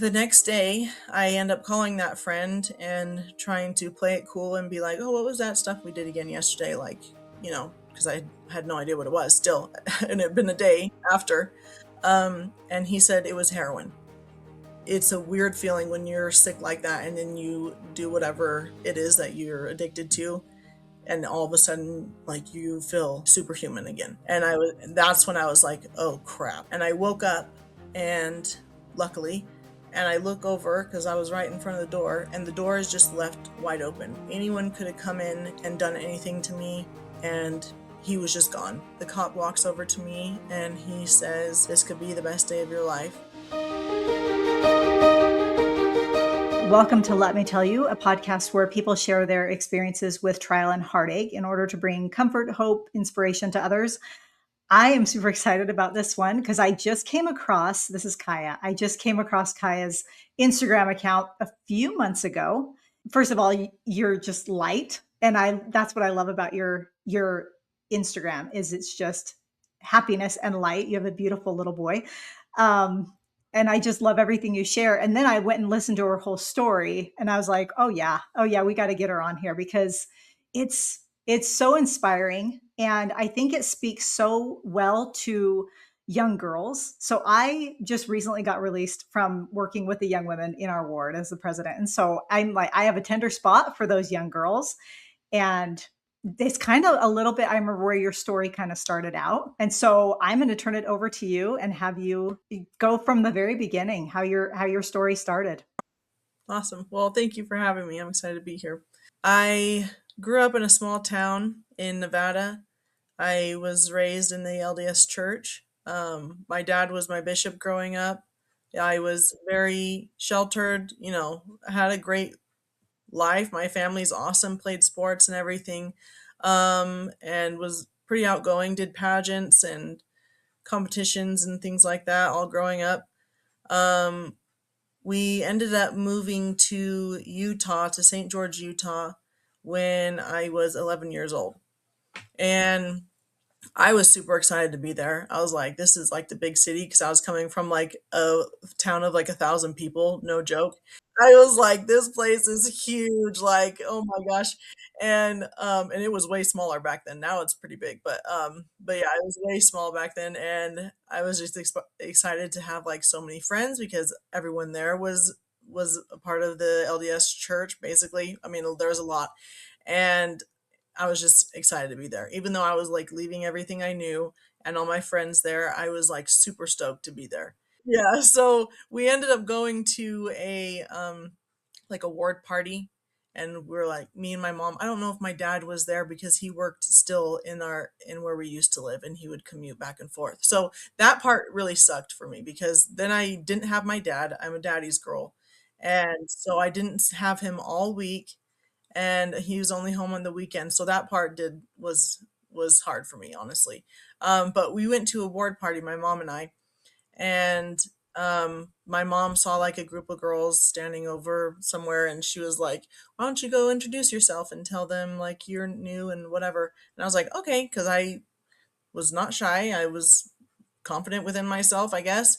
The next day, I end up calling that friend and trying to play it cool and be like, "Oh, what was that stuff we did again yesterday?" Like, because I had no idea what it was still, and it had been a day after. And he said it was heroin. It's a weird feeling when you're sick like that and then you do whatever it is that you're addicted to, and all of a sudden, like, you feel superhuman again. And that's when I was like, "Oh crap." And I woke up, and luckily, and I look over because I was right in front of the door, and the door is just left wide open. Anyone could have come in and done anything to me, and he was just gone. The cop walks over to me and he says, "This could be the best day of your life." Welcome to Let Me Tell You, a podcast where people share their experiences with trial and heartache in order to bring comfort, hope, inspiration to others. I am super excited about this one because this is Kiaya. I just came across Kaya's Instagram account a few months ago. First of all, you're just light. And that's what I love about your Instagram is it's just happiness and light. You have a beautiful little boy. Um, and I just love everything you share. And then I went and listened to her whole story and I was like, oh yeah, we got to get her on here because it's so inspiring. And I think it speaks so well to young girls. So I just recently got released from working with the young women in our ward as the president. And so I'm like, I have a tender spot for those young girls. And it's kind of a little bit, I remember where your story kind of started out. And so I'm going to turn it over to you and have you go from the very beginning, how your story started. Awesome. Well, thank you for having me. I'm excited to be here. I grew up in a small town in Nevada. I was raised in the LDS church. My dad was my bishop growing up. I was very sheltered, had a great life. My family's awesome, played sports and everything, and was pretty outgoing, did pageants and competitions and things like that all growing up. Um, we ended up moving to Utah, to St. George, Utah, when I was 11 years old. And I was super excited to be there. I was like, this is like the big city because I was coming from like a town of like 1,000 people, no joke. I was like, this place is huge, like, oh my gosh. And it was way smaller back then. Now it's pretty big, but yeah, it was way small back then, and I was just excited to have like so many friends because everyone there was a part of the LDS church, basically. I mean, there was a lot, and I was just excited to be there. Even though I was like leaving everything I knew and all my friends there, I was like super stoked to be there. Yeah, so we ended up going to a like a ward party, and we're like, me and my mom. I don't know if my dad was there because he worked still in where we used to live, and he would commute back and forth. So that part really sucked for me because then I didn't have my dad. I'm a daddy's girl. And so I didn't have him all week, and he was only home on the weekend. So that part did was hard for me, honestly. But we went to a ward party, my mom and I, and my mom saw like a group of girls standing over somewhere, and she was like, "Why don't you go introduce yourself and tell them like you're new and whatever?" And I was like, "Okay," because I was not shy. I was confident within myself, I guess.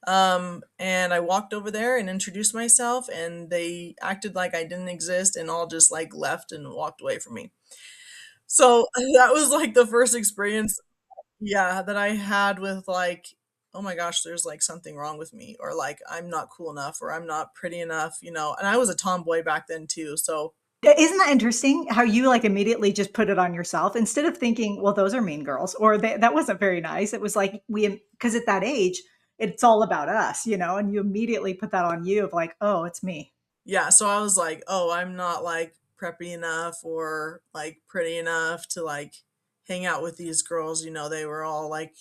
And I walked over there and introduced myself, and they acted like I didn't exist and all just like left and walked away from me. So that was like the first experience, yeah, that I had with like, oh my gosh, there's like something wrong with me, or like I'm not cool enough, or I'm not pretty enough, And I was a tomboy back then too. So Isn't that interesting how you like immediately just put it on yourself instead of thinking, well, those are mean girls or that wasn't very nice. It was like because at that age, it's all about us, and you immediately put that on you of like, oh, it's me. yeah, so I was like, oh, I'm not like preppy enough or like pretty enough to like hang out with these girls. They were all like,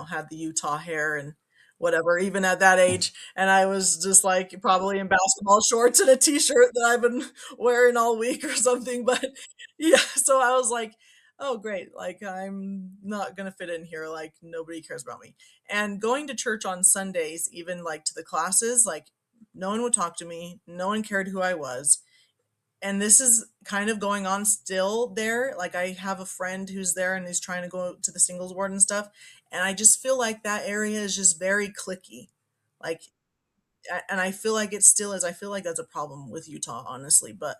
had the Utah hair and whatever, even at that age. And I was just like probably in basketball shorts and a t-shirt that I've been wearing all week or something. But yeah, so I was like, oh, great. Like, I'm not going to fit in here. Like, nobody cares about me. And going to church on Sundays, even like to the classes, like, no one would talk to me. No one cared who I was. And this is kind of going on still there. Like, I have a friend who's there and is trying to go to the singles ward and stuff. And I just feel like that area is just very clicky. Like, and I feel like it still is. I feel like that's a problem with Utah, honestly, but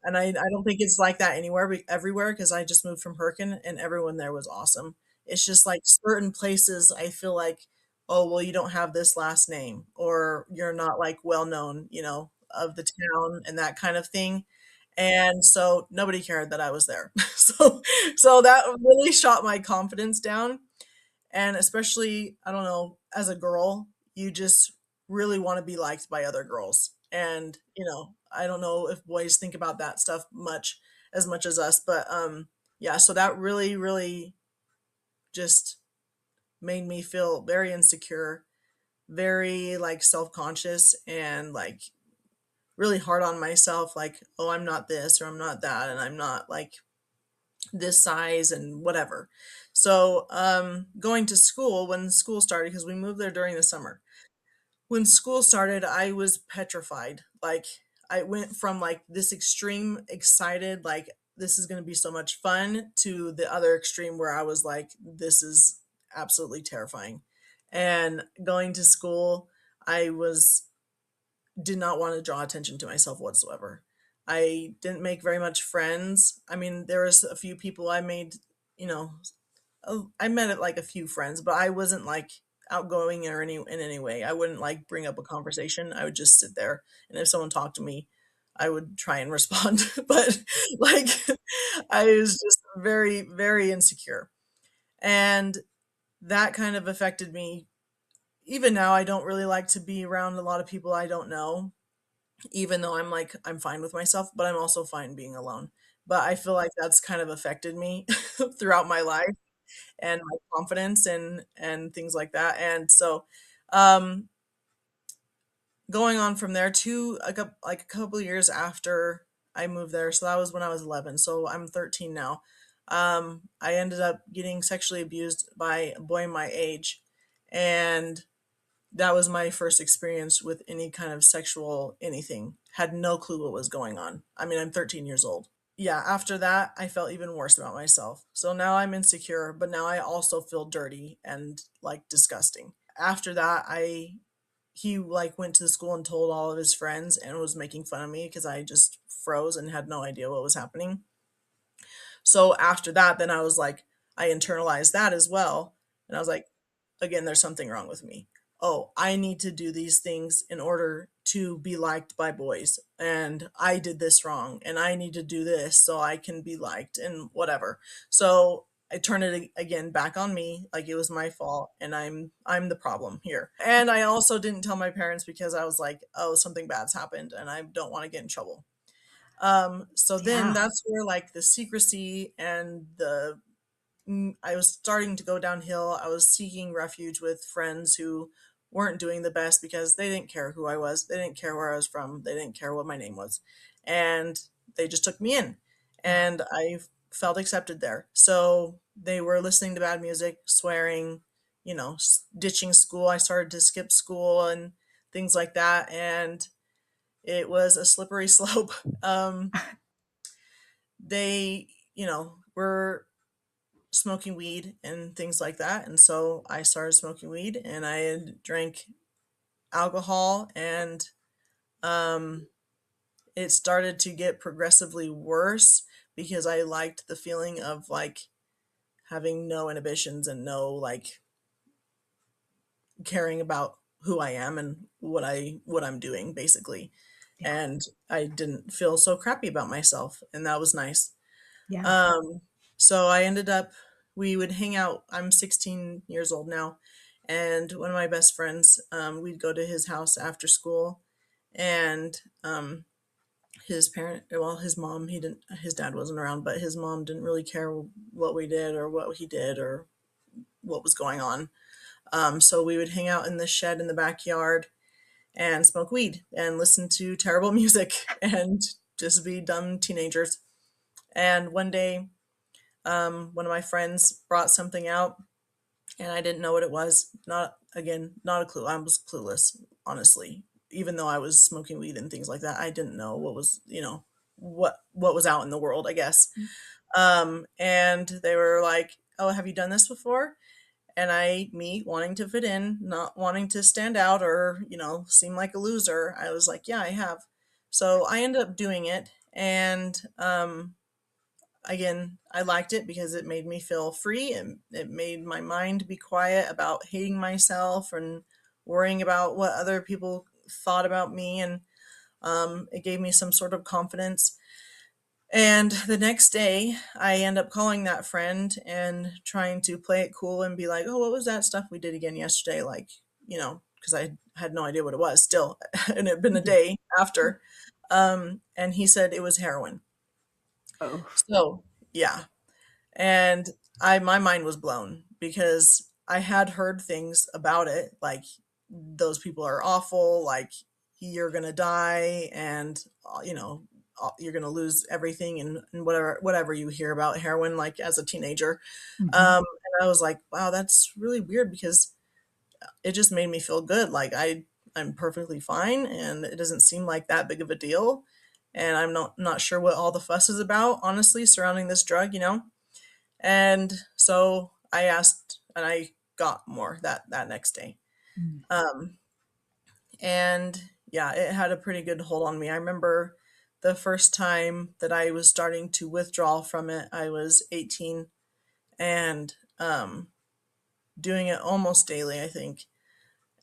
and I don't think it's like that anywhere, everywhere, because I just moved from Herkin and everyone there was awesome. It's just like certain places I feel like, oh, well, you don't have this last name, or you're not like well known, of the town and that kind of thing. And so nobody cared that I was there. So that really shot my confidence down. And especially, I don't know, as a girl, you just really want to be liked by other girls. And, I don't know if boys think about that stuff as much as us, but yeah, so that really, really just made me feel very insecure, very like self-conscious and like really hard on myself, like, oh, I'm not this or I'm not that, and I'm not like this size and whatever. So, going to school, when school started, because we moved there during the summer. When school started, I was petrified. Like, I went from like this extreme excited, like, this is going to be so much fun, to the other extreme where I was like, this is absolutely terrifying. And going to school, I was did not want to draw attention to myself whatsoever. I didn't make very much friends. I mean, there was a few people I made, you know, I met like a few friends, but I wasn't like outgoing or in any way. I wouldn't like bring up a conversation. I would just sit there, and if someone talked to me, I would try and respond. But like, I was just very, very insecure, and that kind of affected me. Even now, I don't really like to be around a lot of people I don't know, even though I'm fine with myself, but I'm also fine being alone. But I feel like that's kind of affected me throughout my life and my confidence and things like that. And so, um, going on from there to like a couple of years after I moved there, so that was when I was 11. So I'm 13 now. I ended up getting sexually abused by a boy my age, and that was my first experience with any kind of sexual anything. Had no clue what was going on. I mean, I'm 13 years old. Yeah, after that, I felt even worse about myself. So now I'm insecure, but now I also feel dirty and like disgusting. After that, he like went to the school and told all of his friends and was making fun of me because I just froze and had no idea what was happening. So after that, then I was like, I internalized that as well. And I was like, again, there's something wrong with me. Oh, I need to do these things in order to be liked by boys. And I did this wrong. And I need to do this so I can be liked and whatever. So I turned it again back on me, like it was my fault, and I'm the problem here. And I also didn't tell my parents because I was like, oh, something bad's happened and I don't want to get in trouble. So then Yeah. that's where like the secrecy and I was starting to go downhill. I was seeking refuge with friends who weren't doing the best because they didn't care who I was. They didn't care where I was from. They didn't care what my name was. And they just took me in. Yeah. And I felt accepted there. So they were listening to bad music, swearing, ditching school. I started to skip school and things like that. And it was a slippery slope. They, were smoking weed and things like that. And so I started smoking weed and I had drank alcohol, and um, it started to get progressively worse because I liked the feeling of like having no inhibitions and no like caring about who I am and what I'm doing basically. Yeah. And I didn't feel so crappy about myself, and that was nice. Yeah. Um, so I ended up, we would hang out. I'm 16 years old now. And one of my best friends, we'd go to his house after school. And his mom, his dad wasn't around, but his mom didn't really care what we did or what he did or what was going on. So we would hang out in the shed in the backyard and smoke weed and listen to terrible music and just be dumb teenagers. And one day, one of my friends brought something out and I didn't know what it was. Not a clue. I was clueless, honestly. Even though I was smoking weed and things like that, I didn't know what was out in the world, I guess. And they were like, "Oh, have you done this before?" and me wanting to fit in, not wanting to stand out or, seem like a loser, I was like, yeah, I have. So I ended up doing it. And again, I liked it because it made me feel free and it made my mind be quiet about hating myself and worrying about what other people thought about me. And it gave me some sort of confidence. And the next day, I end up calling that friend and trying to play it cool and be like, oh, what was that stuff we did again yesterday? Like, because I had no idea what it was still. And it had been a Mhm. day after. And he said it was heroin. Oh. So, yeah. And my mind was blown because I had heard things about it, like those people are awful, like you're gonna die, and you're gonna lose everything, and whatever you hear about heroin, like as a teenager. Mhm. And I was like, wow, that's really weird because it just made me feel good. Like I'm perfectly fine, and it doesn't seem like that big of a deal. And I'm not sure what all the fuss is about, honestly, surrounding this drug. And so I asked, and I got more that next day. Mm. Um, and yeah, it had a pretty good hold on me. I remember the first time that I was starting to withdraw from it, I was 18 and doing it almost daily, I think.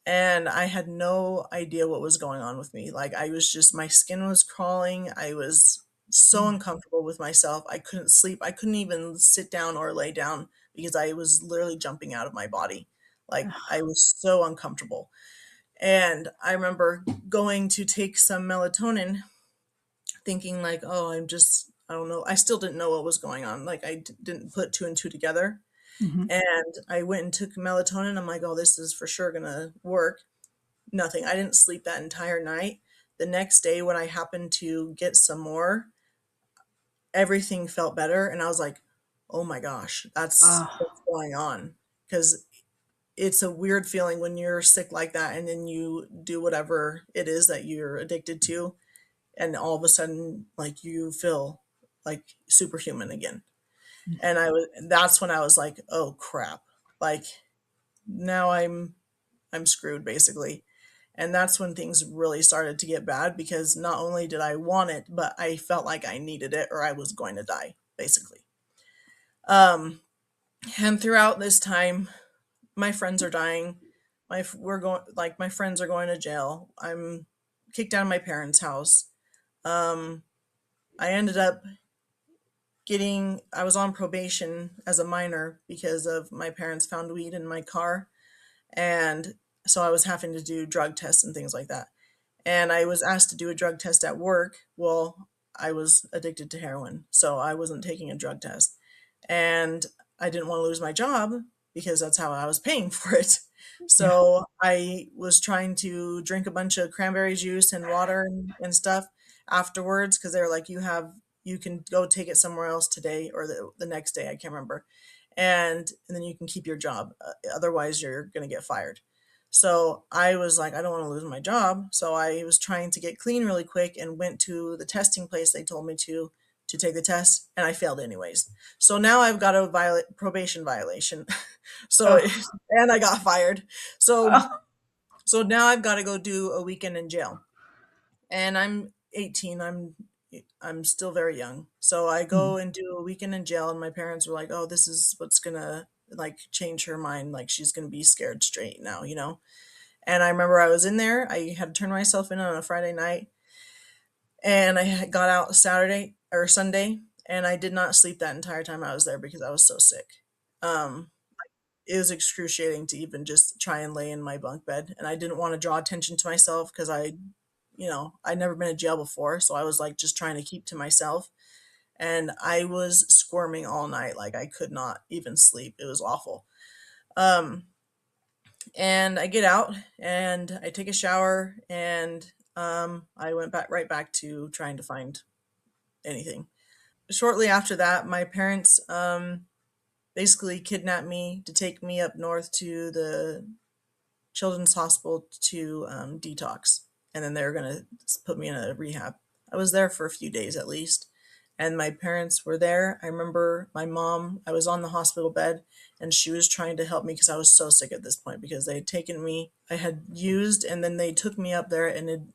And I had no idea what was going on with me. Like I was just, my skin was crawling. I was so Mm. uncomfortable with myself. I couldn't sleep. I couldn't even sit down or lay down because I was literally jumping out of my body. Like I was so uncomfortable. And I remember going to take some melatonin thinking like, oh, I don't know. I still didn't know what was going on. Like didn't put two and two together. Mhm. And I went and took melatonin. I'm like, oh, this is for sure going to work. Nothing. I didn't sleep that entire night. The next day, when I happened to get some more, everything felt better. And I was like, oh my gosh, that's Oh. what's going on. Because it's a weird feeling when you're sick like that and then you do whatever it is that you're addicted to. And all of a sudden, like you feel like superhuman again. And that's when I was like, oh crap. Like now I'm screwed basically. And that's when things really started to get bad because not only did I want it, but I felt like I needed it or I was going to die, basically. Um, and throughout this time, my friends are dying. My friends are going to jail. I'm kicked out of my parents' house. Um, I ended up I was on probation as a minor because of my parents found weed in my car. And so I was having to do drug tests and things like that. And I was asked to do a drug test at work. Well, I was addicted to heroin, so I wasn't taking a drug test. And I didn't want to lose my job because that's how I was paying for it. Yeah. So I was trying to drink a bunch of cranberry juice and water and stuff afterwards because they were like, you can go take it somewhere else today or the next day, I can't remember. And then you can keep your job. Otherwise, you're going to get fired. So I was like, I don't want to lose my job. So I was trying to get clean really quick and went to the testing place they told me to take the test, and I failed anyways. So now I've got a probation violation. so Oh. and I got fired. So Oh. so now I've got to go do a weekend in jail. And I'm 18. I'm still very young. So I Mhm. go and do a weekend in jail and my parents were like, "Oh, this is what's going to like change her mind. Like she's going to be scared straight now." And I remember I was in there. I had to turn myself in on a Friday night, and got out Saturday or Sunday, and I did not sleep that entire time I was there because I was so sick. Um, it was excruciating to even just try and lay in my bunk bed, and I didn't want to draw attention to myself because I'd never been in jail before, so I was like just trying to keep to myself, and I was squirming all night, like I could not even sleep. It was awful. Um, and I get out and I take a shower and I went back right back to trying to find anything. Shortly after that, my parents basically kidnapped me to take me up north to the children's hospital to detox, and then they were gonna put me in a rehab. I was there for a few days at least, and my parents were there. I remember my mom, I was on the hospital bed and she was trying to help me because I was so sick at this point because they had taken me, I had used, and then they took me up there, and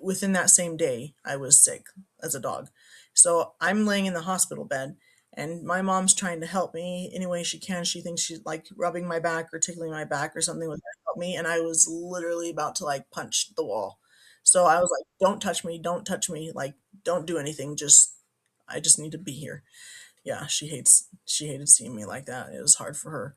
within that same day, I was sick as a dog. So I'm laying in the hospital bed, and my mom's trying to help me any way she can. She thinks she's like rubbing my back or tickling my back or something was going to help me. And I was literally about to like punch the wall. So I was like, don't touch me, don't touch me. Like, don't do anything. I just need to be here. Yeah, she hated seeing me like that. It was hard for her.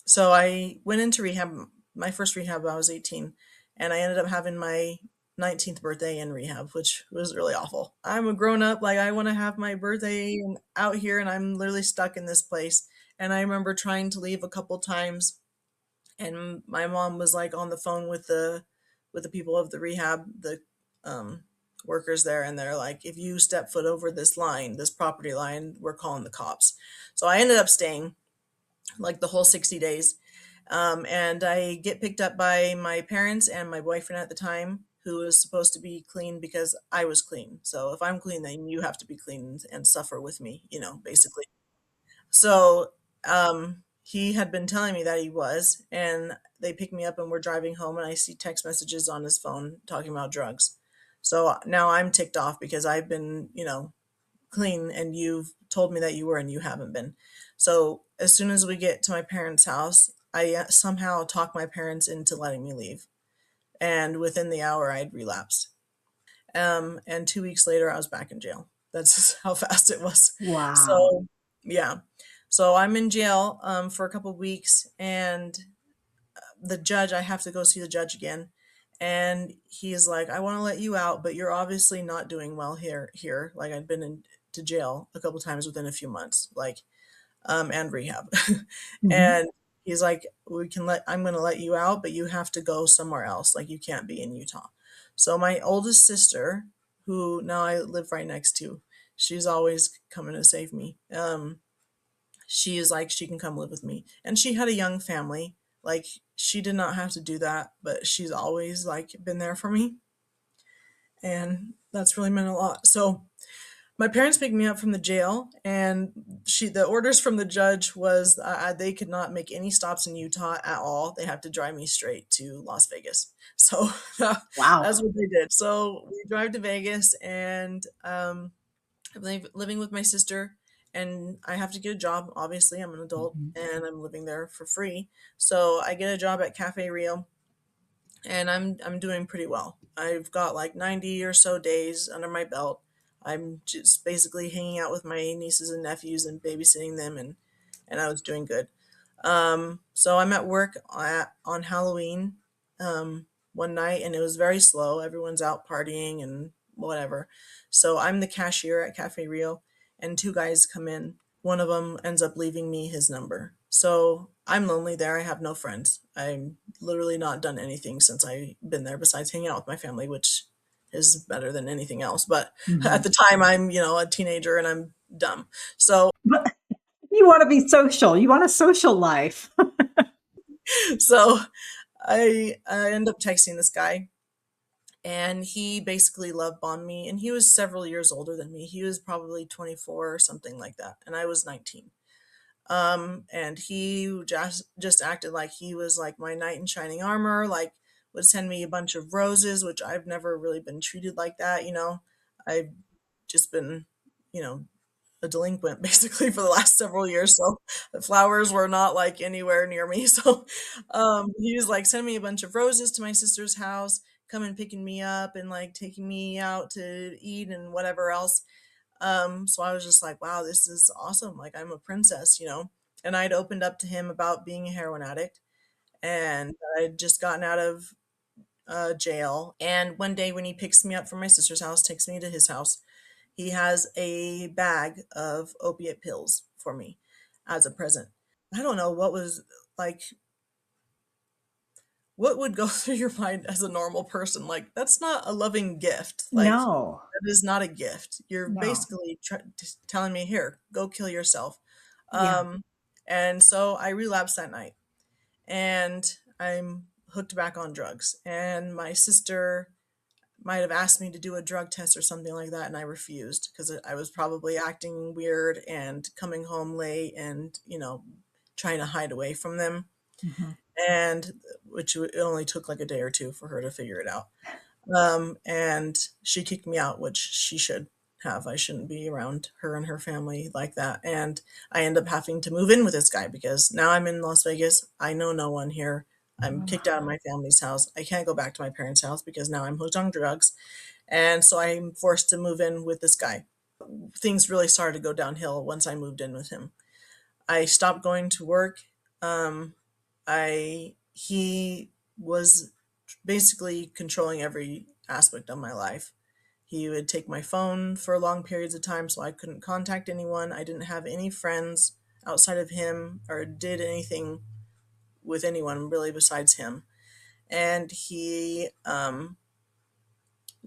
So I went into rehab. My first rehab, I was 18, and I ended up having my 19th birthday in rehab, which was really awful. I'm a grown up, like I want to have my birthday out here, and I'm literally stuck in this place. And I remember trying to leave a couple times, and my mom was like on the phone with the people of the rehab, the um, workers there, and they're like, if you step foot over this line, this property line, we're calling the cops. So I ended up staying like the whole 60 days. And I get picked up by my parents and my boyfriend at the time, who was supposed to be clean because I was clean. So if I'm clean, then you have to be clean and suffer with me, basically. So he had been telling me that he was, and they picked me up and we're driving home, and I see text messages on his phone talking about drugs. So now I'm ticked off because I've been, clean and you've told me that you were and you haven't been. So as soon as we get to my parents' house, I somehow talked my parents into letting me leave. And within the hour, I'd relapsed. And 2 weeks later, I was back in jail. That's just how fast it was. Wow. So, yeah. So I'm in jail for a couple of weeks, and the judge, I have to go see the judge again. And he's like, I want to let you out, but you're obviously not doing well here. Like I'd been to jail a couple times within a few months, like, and rehab. Hmm. And he's like, I'm going to let you out, but you have to go somewhere else. Like you can't be in Utah. So my oldest sister, who now I live right next to, she's always coming to save me. She is like, she can come live with me. And she had a young family. Like, she did not have to do that, but she's always like been there for me. And that's really meant a lot. So my parents picked me up from the jail, and the orders from the judge was they could not make any stops in Utah at all. They had to drive me straight to Las Vegas. So Wow. that's what they did. So we drive to Vegas, and I'm living with my sister, and I have to get a job. Obviously, I'm an adult Mhm. and I'm living there for free. So I get a job at Cafe Rio, and I'm doing pretty well. I've got like 90 or so days under my belt. I'm just basically hanging out with my nieces and nephews and babysitting them, and I was doing good. So I'm at work on Halloween one night, and it was very slow. Everyone's out partying and whatever. So I'm the cashier at Cafe Rio, and two guys come in. One of them ends up leaving me his number. So I'm lonely there. I have no friends. I'm literally not done anything since I've been there besides hanging out with my family, which is better than anything else. But at Mhm. the time, I'm, a teenager and I'm dumb. So, But you want to be social. You want a social life. so I end up texting this guy, and he basically love bombed me, and he was several years older than me. He was probably 24 or something like that, and I was 19. And he just acted like he was like my knight in shining armor, like would send me a bunch of roses, which I've never really been treated like that. I've just been, you know, a delinquent basically for the last several years. So the flowers were not like anywhere near me. So he was like sending me a bunch of roses to my sister's house, coming picking me up and like taking me out to eat and whatever else. So I was just like, wow, this is awesome. Like I'm a princess. And I'd opened up to him about being a heroin addict, and I'd just gotten out of jail. And one day when he picks me up from my sister's house, takes me to his house, he has a bag of opiate pills for me as a present. I don't know what was like, what would go through your mind as a normal person? Like, that's not a loving gift. Like, No, that is not a gift. You're no. basically telling me, here, go kill yourself. Yeah. Um, and so I relapsed that night, and I'm hooked back on drugs. And my sister might have asked me to do a drug test or something like that, and I refused because I was probably acting weird and coming home late and, trying to hide away from them. Mhm. And which it only took like a day or two for her to figure it out. And she kicked me out, which she should have. I shouldn't be around her and her family like that. And I end up having to move in with this guy because now I'm in Las Vegas. I know no one here. I'm Oh, kicked out of my family's house. I can't go back to my parents' house because now I'm hooked on drugs. And so I'm forced to move in with this guy. Things really started to go downhill once I moved in with him. I stopped going to work. Um, I he was basically controlling every aspect of my life. He would take my phone for long periods of time so I couldn't contact anyone. I didn't have any friends outside of him or did anything with anyone really besides him. And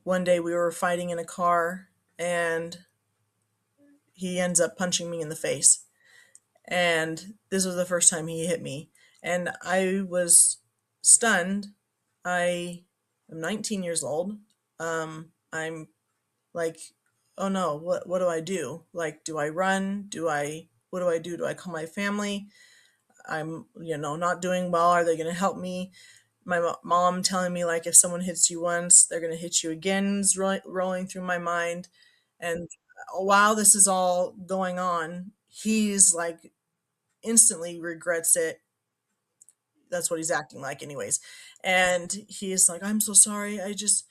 one day we were fighting in a car and he ends up punching me in the face. And this was the first time he hit me. And I was stunned. I am 19 years old. I'm like, oh no, what do I do? Like, do I run? What do I do? Do I call my family? I'm, not doing well. Are they going to help me? My mom telling me like if someone hits you once, they're going to hit you again is rolling through my mind. And while this is all going on, he's like instantly regrets it. That's what he's acting like anyways. And he's like, I'm so sorry. I just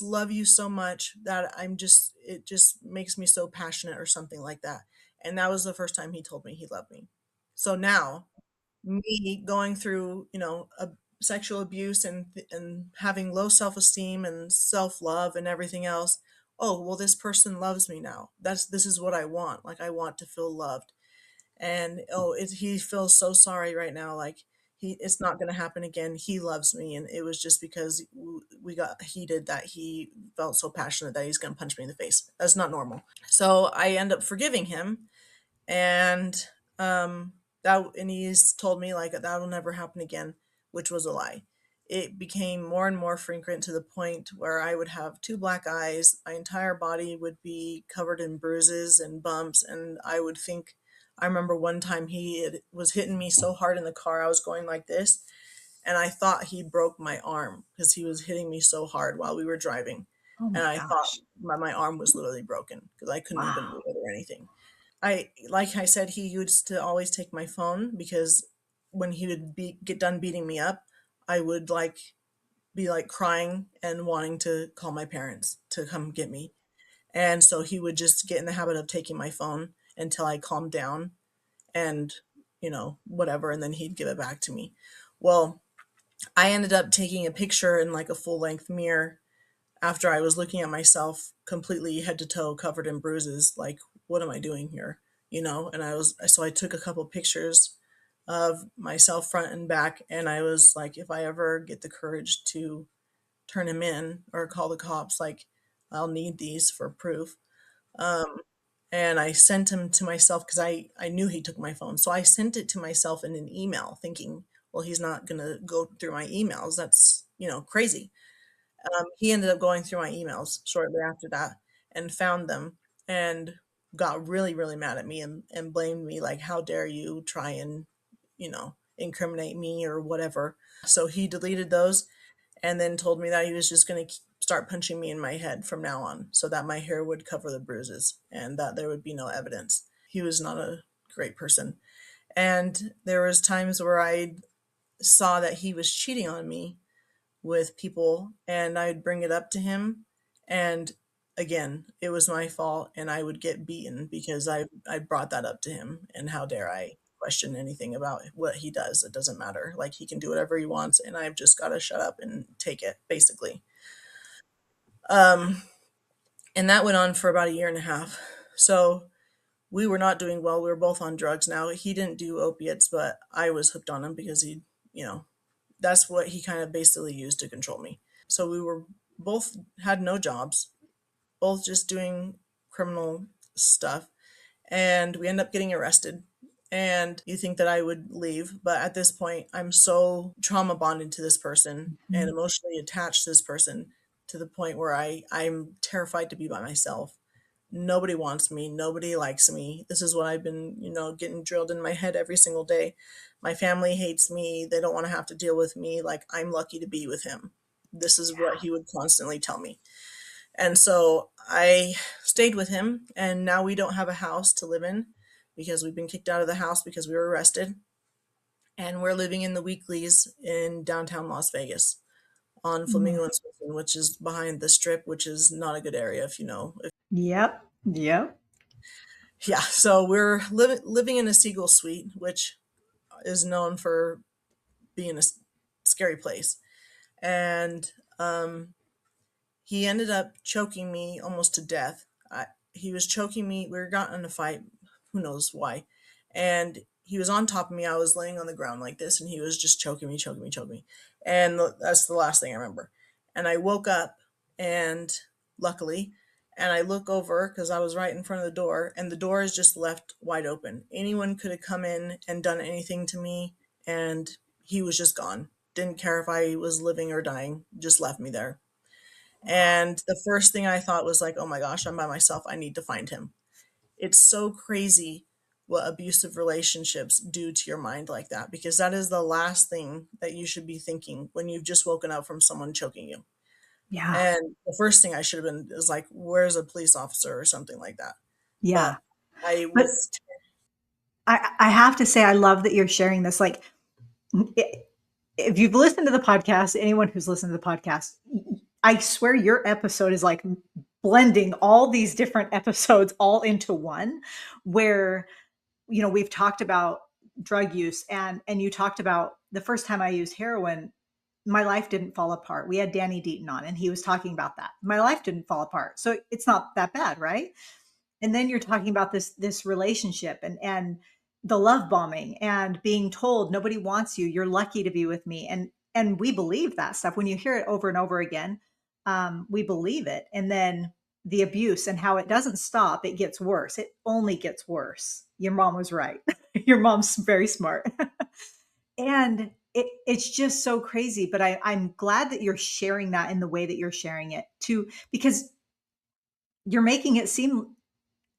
love you so much that it just makes me so passionate or something like that. And that was the first time he told me he loved me. So now me going through, sexual abuse and having low self-esteem and self-love and everything else. Oh, well, this person loves me now. This is what I want. Like, I want to feel loved. And he feels so sorry right now. Like, it's not going to happen again. He loves me. And it was just because we got heated that he felt so passionate that he's going to punch me in the face. That's not normal. So I end up forgiving him. And he's told me like that will never happen again, which was a lie. It became more and more frequent to the point where I would have two black eyes. My entire body would be covered in bruises and bumps, and I would think. I remember one time was hitting me so hard in the car, I was going like this, and I thought he broke my arm because he was hitting me so hard while we were driving, oh and my I thought gosh. my arm was literally broken because I couldn't even Wow. move it or anything. Like I said, he used to always take my phone because when he would get done beating me up, I would be like crying and wanting to call my parents to come get me. And so he would just get in the habit of taking my phone until I calmed down and, whatever, and then he'd give it back to me. Well, I ended up taking a picture in like a full length mirror after I was looking at myself completely head to toe covered in bruises, like, what am I doing here? And so I took a couple pictures of myself front and back, and I was like, if I ever get the courage to turn him in or call the cops, like, I'll need these for proof. Um, and I sent him to myself because I knew he took my phone. So I sent it to myself in an email thinking, well, he's not going to go through my emails. That's, crazy. He ended up going through my emails shortly after that and found them and got really, really mad at me and blamed me like, how dare you try and, incriminate me or whatever. So he deleted those and then told me that he was just going to start punching me in my head from now on so that my hair would cover the bruises and that there would be no evidence. He was not a great person. And there was times where I saw that he was cheating on me with people and I'd bring it up to him and again it was my fault and I would get beaten because I brought that up to him, and how dare I question anything about what he does. It doesn't matter, like, he can do whatever he wants and I've just got to shut up and take it basically. um and that went on for about a year and a half. So we were not doing well. We were both on drugs. Now he didn't do opiates, but I was hooked on him because you know that's what he kind of basically used to control me. So we were both had no jobs, both just doing criminal stuff, and we end up getting arrested. And you think that I would leave, but at this point, I'm so trauma bonded to this person and Mhm. emotionally attached to this person to the point where I'm terrified to be by myself. Nobody wants me. Nobody likes me. This is what I've been, getting drilled in my head every single day. My family hates me. They don't want to have to deal with me. Like, I'm lucky to be with him. This is what he would constantly tell me. And so I stayed with him, and now we don't have a house to live in because we've been kicked out of the house because we were arrested. And we're living in the weeklies in downtown Las Vegas on Mm. Flamingo and Smithson, which is behind the strip, which is not a good area if you know. Yep. Yep. Yeah, so we're living in a Seagull suite, which is known for being a scary place. And he ended up choking me almost to death. He was choking me. We were got in a fight, who knows why. And he was on top of me. I was laying on the ground like this, and he was just choking me, choking me, choking me. And that's the last thing I remember. And I woke up, and luckily, and I look over because I was right in front of the door, and the door is just left wide open. Anyone could have come in and done anything to me, and he was just gone. Didn't care if I was living or dying, just left me there. Wow. And the first thing I thought was like, oh my gosh, I'm by myself. I need to find him. It's so crazy what abusive relationships do to your mind like that, because that is the last thing that you should be thinking when you've just woken up from someone choking you. Yeah. And the first thing I should have been is like, where's a police officer or something like that. But Yeah. I But was, I have to say, I love that you're sharing this. Like, if you've listened to the podcast, anyone who's listened to the podcast, I swear your episode is like blending all these different episodes all into one, where, we've talked about drug use, and you talked about the first time I used heroin, my life didn't fall apart. We had Danny Deaton on, and he was talking about that. My life didn't fall apart. So it's not that bad, right? And then you're talking about this relationship, and the love bombing, and being told nobody wants you, you're lucky to be with me, and we believe that stuff when you hear it over and over again. We believe it. And then the abuse and how it doesn't stop, it gets worse. It only gets worse. Your mom was right. Your mom's very smart. And it's just so crazy. But I'm glad that you're sharing that in the way that you're sharing it too, because you're making it seem,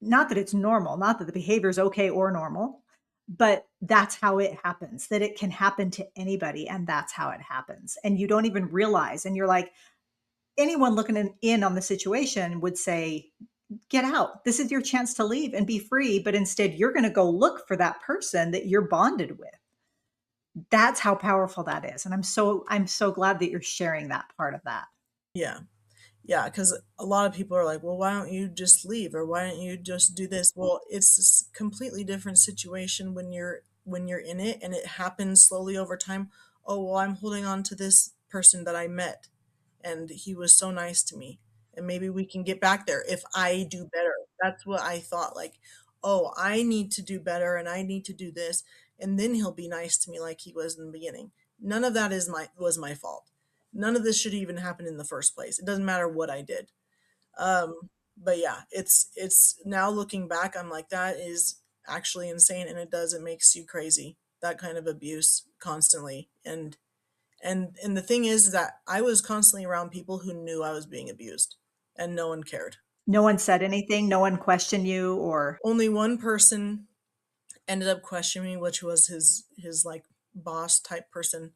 not that it's normal, not that the behavior is okay or normal, but that's how it happens, that it can happen to anybody. And that's how it happens. And you don't even realize. And you're like, anyone looking in on the situation would say, get out. This is your chance to leave and be free. But instead, you're going to go look for that person that you're bonded with. That's how powerful that is. And I'm so glad that you're sharing that part of that. yeah. Yeah, because a lot of people are like, well, why don't you just leave, or why don't you just do this? Well, it's a completely different situation when you're in it, and it happens slowly over time. Oh, well, I'm holding on to this person that I met, and he was so nice to me, and maybe we can get back there if I do better. That's what I thought. Like, oh, I need to do better, and I need to do this, and then he'll be nice to me like he was in the beginning. None of that was my fault. None of this should even happen in the first place. It doesn't matter what I did. But yeah, it's now looking back, I'm like, that is actually insane, and it makes you crazy. That kind of abuse constantly. And the thing is that I was constantly around people who knew I was being abused, and no one cared. No one said anything. No one questioned you or, Only one person ended up questioning me, which was his like boss type person,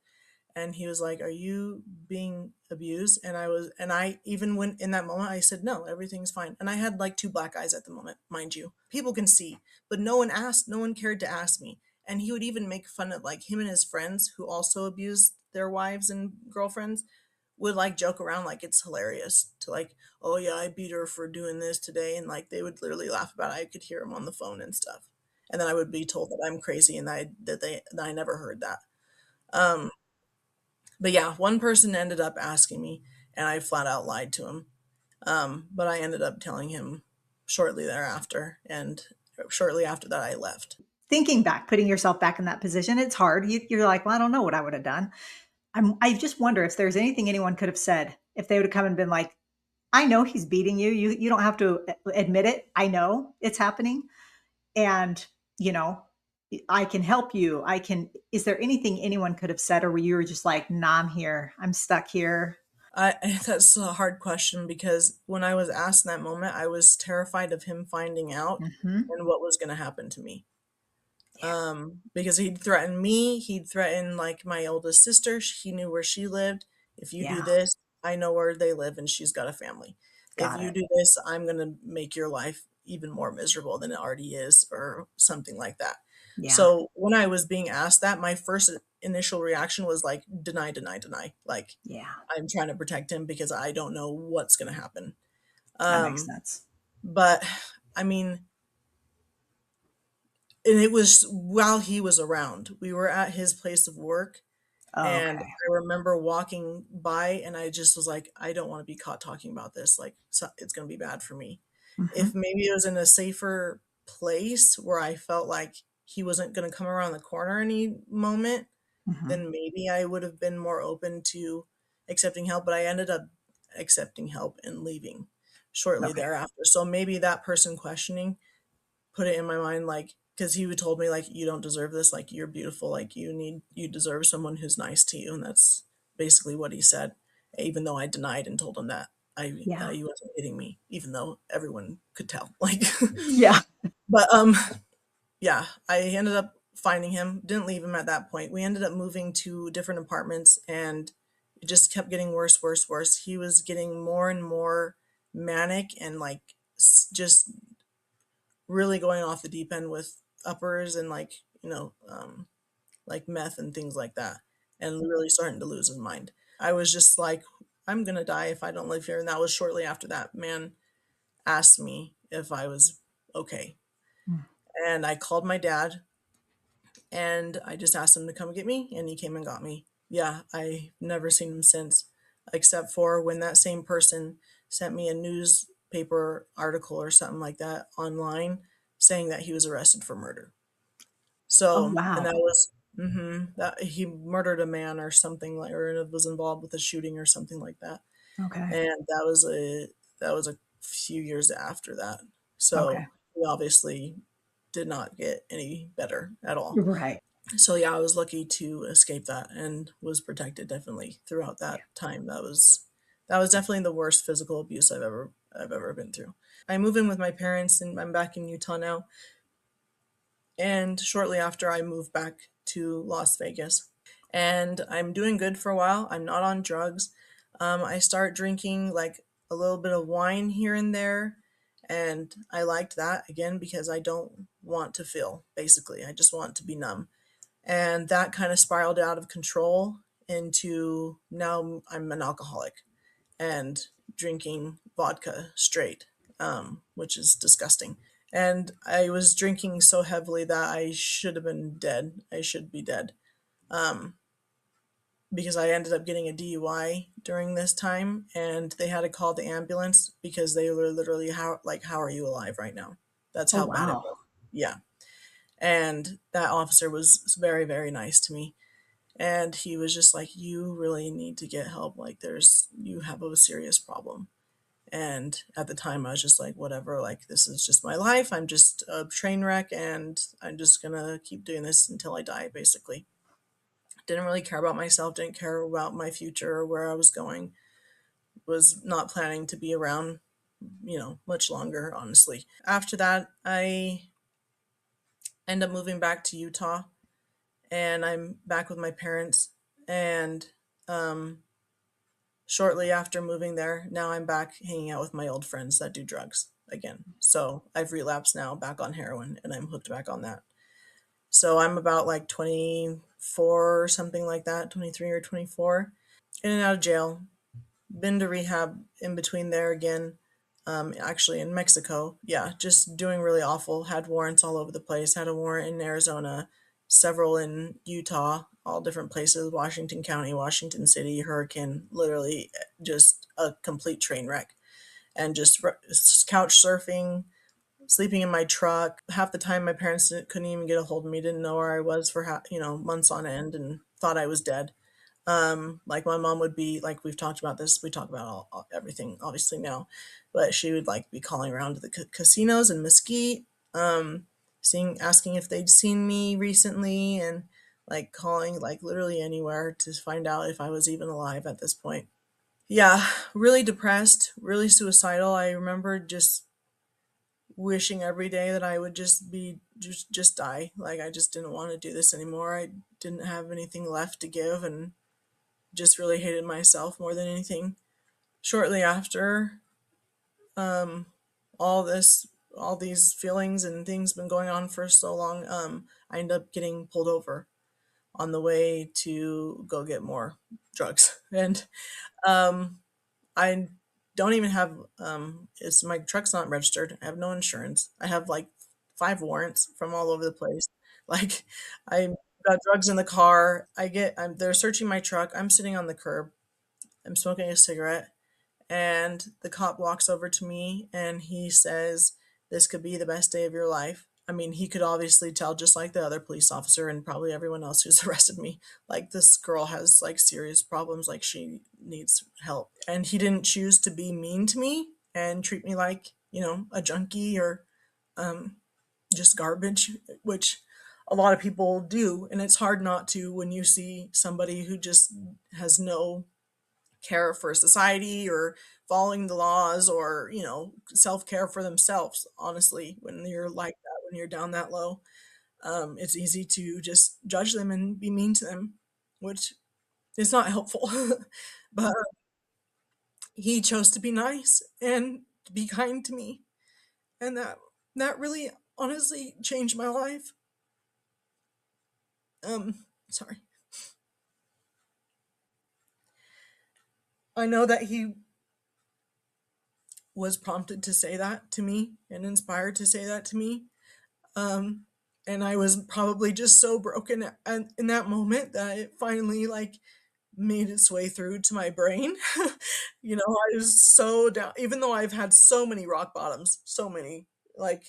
and he was like, "Are you being abused?" And I even when in that moment I said, "No, everything's fine." And I had like two black eyes at the moment, mind you. People can see, but no one asked, no one cared to ask me. And he would even make fun of, like, him and his friends who also abused their wives and girlfriends would like joke around like it's hilarious to like, "Oh yeah, I beat her for doing this today," and like they would literally laugh about it. I could hear him on the phone and stuff. And then I would be told that I'm crazy and that I never heard that. Um, but yeah, one person ended up asking me, and I flat out lied to him. But I ended up telling him shortly thereafter, and shortly after that, I left. thinking back, putting yourself back in that position. It's hard. You're like, well, I don't know what I would have done. I just wonder if there's anything anyone could have said, if they would have come and been like, I know he's beating you. You don't have to admit it. I know it's happening. And, you know, I can help you. Is there anything anyone could have said, or were you just like, nah, I'm here. I'm stuck here. That's a hard question because when I was asked in that moment, I was terrified of him finding out Hmm. and what was going to happen to me. Yeah. Because he'd threatened me, he'd threatened like my oldest sister. He knew where she lived. If you do Yeah. this, I know where they live and she's got a family. If Got you it. do this, I'm going to make your life even more miserable than it already is, or something like that. Yeah. So when I was being asked that, my first initial reaction was like, deny, deny, deny. Like, Yeah. I'm trying to protect him because I don't know what's going to happen. That makes Um, sense. but I mean, and it was while he was around. We were at his place of work, Oh, and okay. I remember walking by, and I just was like, I don't want to be caught talking about this. Like, so it's going to be bad for me. Hmm. If maybe it was in a safer place where I felt like he wasn't going to come around the corner any moment, Hmm. then maybe I would have been more open to accepting help. But I ended up accepting help and leaving shortly Okay. thereafter. So maybe that person questioning put it in my mind, like, because he would told me like, you don't deserve this, like, you're beautiful, like, you deserve someone who's nice to you, and that's basically what he said, even though I denied and told him that Yeah. he wasn't hitting me, even though everyone could tell, like. Yeah. But yeah, I ended up finding him, didn't leave him at that point. We ended up moving to different apartments, and it just kept getting worse, worse, worse. He was getting more and more manic, and like just really going off the deep end with uppers and like, like meth and things like that, and really starting to lose his mind. I was just like, I'm gonna die if I don't live here. And that was shortly after that man asked me if I was okay. Mm. And I called my dad, and I just asked him to come get me, and he came and got me. Yeah, I never seen him since, except for when that same person sent me a newspaper article or something like that online saying that he was arrested for murder. Oh, So, and wow. that was that he murdered a man or something, like, or was involved with a shooting or something like that. Okay. And that was a few years after that. Okay. So he obviously did not get any better at all. Right. So yeah, I was lucky to escape that and was protected definitely throughout Yeah. that time. That was definitely the worst physical abuse I've ever been through. I moved in with my parents, and I'm back in Utah now. And shortly after, I moved back to Las Vegas. And I'm doing good for a while. I'm not on drugs. I start drinking like a little bit of wine here and there. And I liked that again because I don't want to feel, basically. I just want to be numb. And that kind of spiraled out of control into now I'm an alcoholic and drinking vodka straight, which is disgusting. And I was drinking so heavily that I should have been dead. I should be dead. Um, because I ended up getting a DUI during this time, and they had to call the ambulance because they were literally, how are you alive right now? That's Oh, how bad it wow. was. Yeah. And that officer was very, very nice to me. And he was just like, you really need to get help. Like, you have a serious problem. And at the time, I was just like, whatever, like, this is just my life. I'm just a train wreck, and I'm just gonna keep doing this until I die, basically. Didn't really care about myself, didn't care about my future or where I was going, was not planning to be around, much longer, honestly. After that, I end up moving back to Utah, and I'm back with my parents. And um, shortly after moving there, now I'm back hanging out with my old friends that do drugs again. So I've relapsed now back on heroin, and I'm hooked back on that. So I'm about like 24 or something like that, 23 or 24, in and out of jail. Been to rehab in between there again, actually in Mexico. Yeah, just doing really awful. Had warrants all over the place. Had a warrant in Arizona, several in Utah, all different places, Washington County, Washington City, Hurricane, literally just a complete train wreck. And just couch surfing, sleeping in my truck. Half the time, my parents couldn't even get a hold of me, didn't know where I was for months on end, and thought I was dead. Like my mom would be like, we've talked about this, we talk about everything obviously now, but she would like be calling around to the casinos in Mesquite, asking if they'd seen me recently, and like calling like literally anywhere to find out if I was even alive at this point. Yeah, really depressed, really suicidal. I remember just wishing every day that I would just die. Like I just didn't want to do this anymore. I didn't have anything left to give and just really hated myself more than anything. Shortly after, um, all this, all these feelings and things been going on for so long, I ended up getting pulled over on the way to go get more drugs, and um, I don't even have it's my truck's not registered. I have no insurance. I have like 5 warrants from all over the place. Like I got drugs in the car. They're searching my truck. I'm sitting on the curb. I'm smoking a cigarette, and the cop walks over to me and he says, "This could be the best day of your life." I mean, he could obviously tell, just like the other police officer and probably everyone else who's arrested me, like this girl has like serious problems, like she needs help. And he didn't choose to be mean to me and treat me like, a junkie or um, just garbage, which a lot of people do. And it's hard not to when you see somebody who just has no care for society or following the laws or self-care for themselves. Honestly, when you're like that, when you're down that low, it's easy to just judge them and be mean to them, which is not helpful. But he chose to be nice and to be kind to me, and that really honestly changed my life. Sorry. I know that he was prompted to say that to me and inspired to say that to me. Um, and I was probably just so broken in that moment that it finally like made its way through to my brain. I was so down, even though I've had so many rock bottoms, so many. Like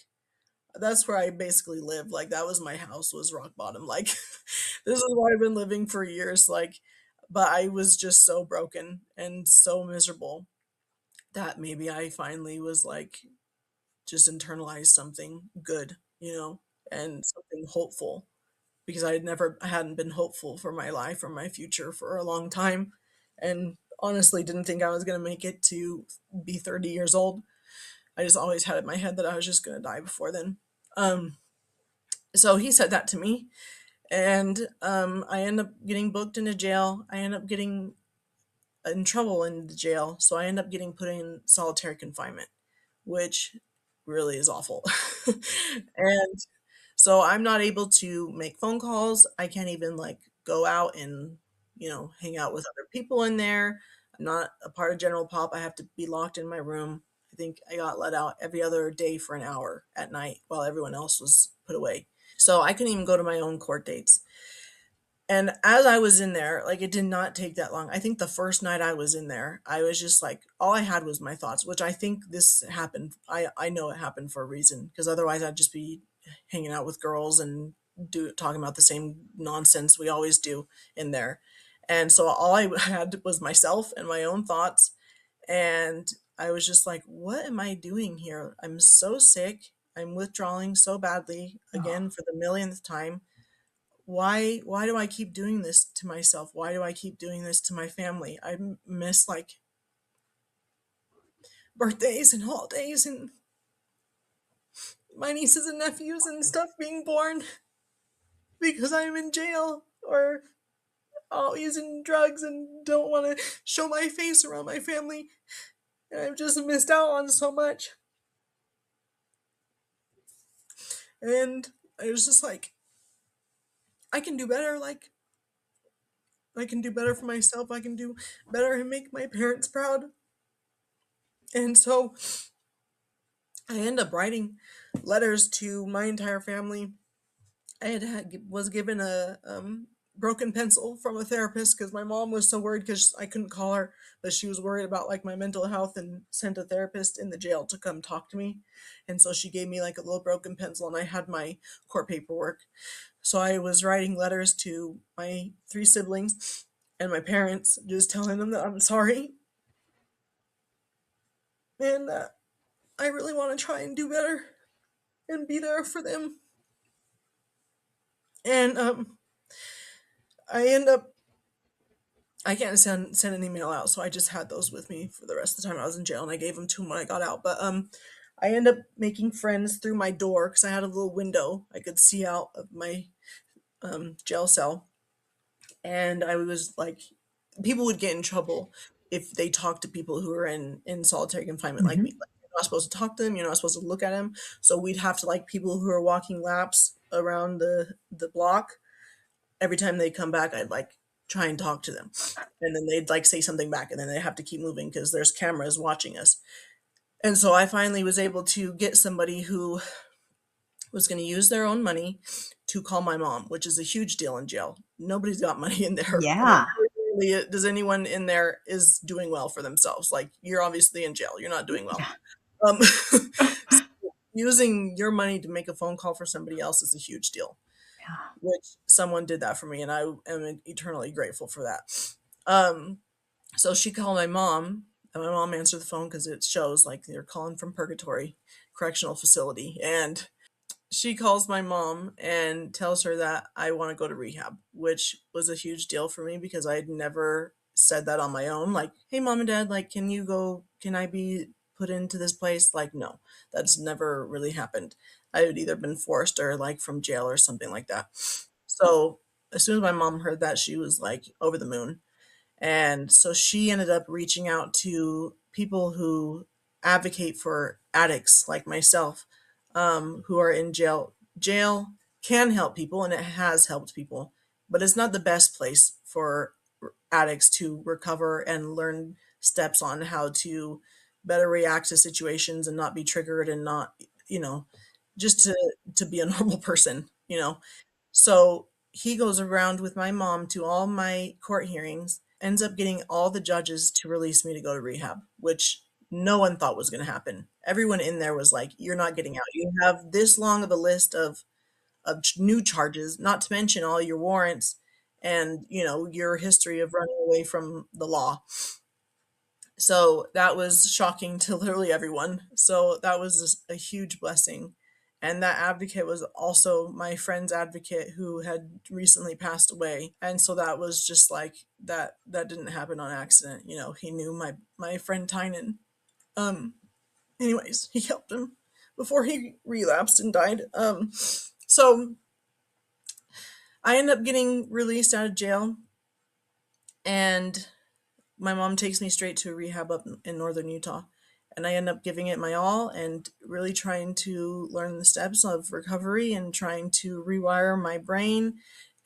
that's where I basically lived. Like that was my house, was rock bottom. Like this is where I've been living for years. Like, but I was just so broken and so miserable that maybe I finally was like just internalized something good, and something hopeful, because I hadn't been hopeful for my life or my future for a long time, and honestly didn't think I was going to make it to be 30 years old. I just always had in my head that I was just going to die before then. Um, so he said that to me, and I end up getting booked into jail. I end up getting in trouble in the jail, so I end up getting put in solitary confinement, which really is awful. And so I'm not able to make phone calls. I can't even like go out and, hang out with other people in there. I'm not a part of General Pop. I have to be locked in my room. I think I got let out every other day for an hour at night while everyone else was put away. So I couldn't even go to my own court dates. And as I was in there, like it did not take that long. I think the first night I was in there, I was just like, all I had was my thoughts, which I think this happened. I know it happened for a reason, because otherwise I'd just be hanging out with girls and talking about the same nonsense we always do in there. And so all I had was myself and my own thoughts. And I was just like, what am I doing here? I'm so sick. I'm withdrawing so badly Oh, again for the millionth time. Why do I keep doing this to myself? Why do I keep doing this to my family? I miss like birthdays and holidays and my nieces and nephews and stuff being born because I'm in jail or out using drugs and don't want to show my face around my family. And I've just missed out on so much. And I was just like, I can do better. Like, I can do better for myself. I can do better and make my parents proud. And so I end up writing letters to my entire family. Was given a broken pencil from a therapist because my mom was so worried because I couldn't call her, but she was worried about like my mental health and sent a therapist in the jail to come talk to me. And so she gave me like a little broken pencil, and I had my court paperwork. So I was writing letters to my 3 siblings and my parents, just telling them that I'm sorry and that I really want to try and do better and be there for them. And I end up I can't send an email out, so I just had those with me for the rest of the time I was in jail, and I gave them to him when I got out. But I ended up making friends through my door because I had a little window I could see out of my jail cell, and I was like, people would get in trouble if they talked to people who were in solitary confinement like me. Hmm. Like, you're not supposed to talk to them. You're not supposed to look at them. So we'd have to, like, people who are walking laps around the block. Every time they come back, I'd like try and talk to them, and then they'd like say something back, and then they have to keep moving because there's cameras watching us. And so I finally was able to get somebody who was going to use their own money to call my mom, which is a huge deal in jail. Nobody's got money in there. Like, Yeah. very rarely does anyone in there is doing well for themselves. Like, you're obviously in jail. You're not doing well. Yeah. Um, so using your money to make a phone call for somebody else is a huge deal, Yeah. which someone did that for me, and I am eternally grateful for that. Um, so she called my mom, and my mom answered the phone because it shows like they're calling from Purgatory Correctional Facility, and she calls my mom and tells her that I want to go to rehab, which was a huge deal for me because I had never said that on my own. Like, hey, mom and dad, like, can you go? Can I be put into this place? Like, no, that's never really happened. I had either been forced or like from jail or something like that. So as soon as my mom heard that, she was like over the moon. And so she ended up reaching out to people who advocate for addicts like myself, who are in jail. Jail can help people, and it has helped people, but it's not the best place for addicts to recover and learn steps on how to better react to situations and not be triggered and not, you know, just to be a normal person, you know. So he goes around with my mom to all my court hearings, ends up getting all the judges to release me to go to rehab, which no one thought was going to happen. Everyone in there was like, "You're not getting out. You have this long of a list of new charges, not to mention all your warrants and, you know, your history of running away from the law." So that was shocking to literally everyone. So that was a huge blessing. And that advocate was also my friend's advocate who had recently passed away. And so that was just like that didn't happen on accident. You know, he knew my friend Tynan. Um anyways, he helped him before he relapsed and died. So I ended up getting released out of jail, and my mom takes me straight to a rehab up in northern Utah. And I end up giving it my all and really trying to learn the steps of recovery and trying to rewire my brain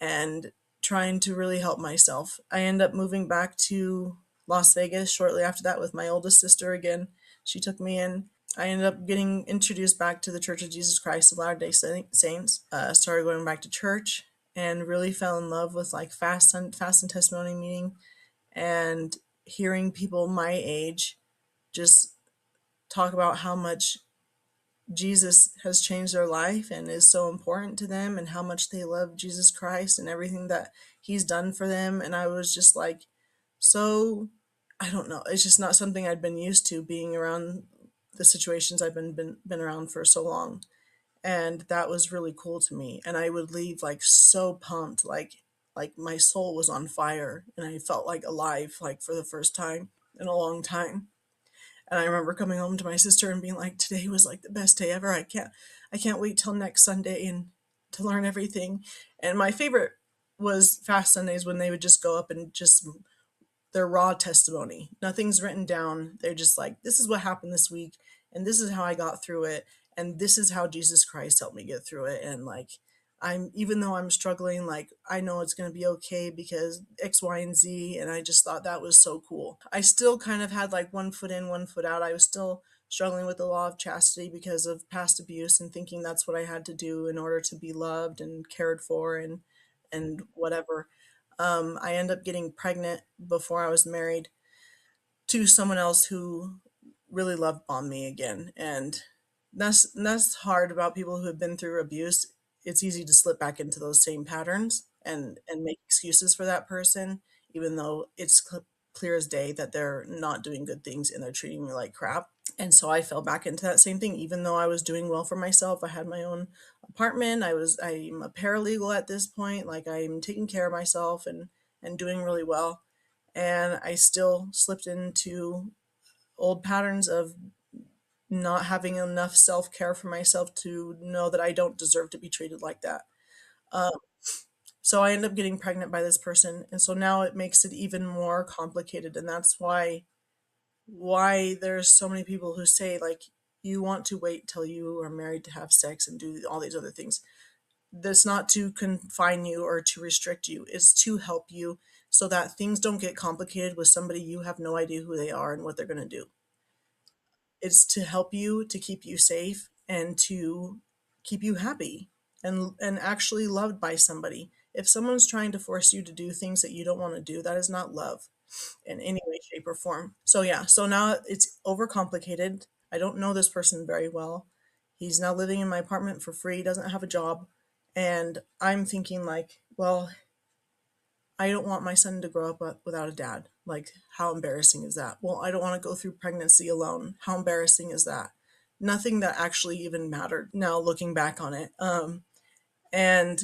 and trying to really help myself. I end up moving back to Las Vegas shortly after that with my oldest sister again. She took me in. I ended up getting introduced back to the Church of Jesus Christ of Latter-day Saints. Started going back to church and really fell in love with like fast and testimony meeting and hearing people my age just talk about how much Jesus has changed their life and is so important to them and how much they love Jesus Christ and everything that he's done for them. And I was just like, so, I don't know. It's just not something I'd been used to being around the situations I've been around for so long. And that was really cool to me. And I would leave like so pumped, like my soul was on fire and I felt like alive like for the first time in a long time. And I remember coming home to my sister and being like, today was like the best day ever. I can't wait till next Sunday and to learn everything. And my favorite was fast Sundays when they would just go up and just their raw testimony. Nothing's written down. They're just like, this is what happened this week, and this is how I got through it, and this is how Jesus Christ helped me get through it. And like, even though I'm struggling, like, I know it's going to be okay because X, Y, and Z. And I just thought that was so cool. I still kind of had like one foot in, one foot out. I was still struggling with the law of chastity because of past abuse and thinking that's what I had to do in order to be loved and cared for and whatever. I ended up getting pregnant before I was married to someone else who really love bombed me again. And that's hard about people who have been through abuse. It's easy to slip back into those same patterns and make excuses for that person, even though it's clear as day that they're not doing good things and they're treating me like crap. And so I fell back into that same thing, even though I was doing well for myself. I had my own apartment. I'm a paralegal at this point. Like, I'm taking care of myself and doing really well. and I still slipped into old patterns of not having enough self-care for myself to know that I don't deserve to be treated like that. Um, so I end up getting pregnant by this person, and so now it makes it even more complicated, and that's why there's so many people who say like you want to wait till you are married to have sex and do all these other things. That's not to confine you or to restrict you. It's to help you so that things don't get complicated with somebody you have no idea who they are and what they're going to do. It's to help you, to keep you safe, and to keep you happy and actually loved by somebody. If someone's trying to force you to do things that you don't want to do, that is not love in any way, shape, or form. So yeah, so now it's overcomplicated. I don't know this person very well. He's now living in my apartment for free, doesn't have a job. And I'm thinking like, well, I don't want my son to grow up without a dad. Like, how embarrassing is that? Well, I don't want to go through pregnancy alone. How embarrassing is that? Nothing that actually even mattered now looking back on it. And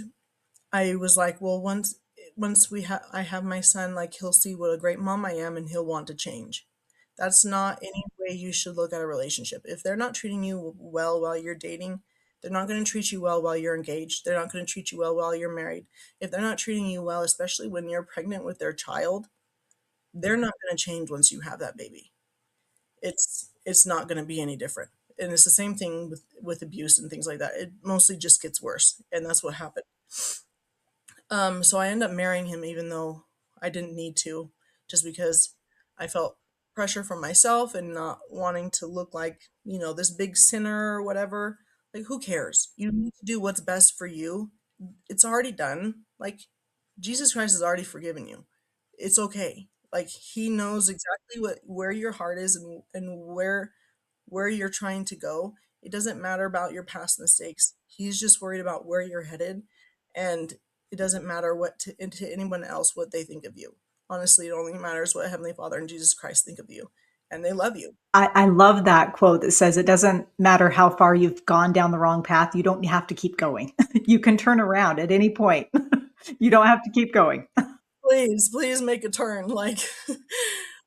I was like, well, once I have my son, like he'll see what a great mom I am and he'll want to change. That's not any way you should look at a relationship. If they're not treating you well while you're dating, they're not going to treat you well while you're engaged. They're not going to treat you well while you're married. If they're not treating you well, especially when you're pregnant with their child, they're not going to change once you have that baby. It's not going to be any different. And it's the same thing with abuse and things like that. It mostly just gets worse, and that's what happened. So I ended up marrying him even though I didn't need to, just because I felt pressure from myself and not wanting to look like, this big sinner or whatever. Like, who cares? You need to do what's best for you. It's already done. Like, Jesus Christ has already forgiven you. It's okay. Like, he knows exactly where your heart is and where you're trying to go. It doesn't matter about your past mistakes. He's just worried about where you're headed, and it doesn't matter to anyone else what they think of you. Honestly, it only matters what Heavenly Father and Jesus Christ think of you, and they love you. I love that quote that says it doesn't matter how far you've gone down the wrong path. You don't have to keep going. You can turn around at any point. You don't have to keep going. Please, please make a turn. Like,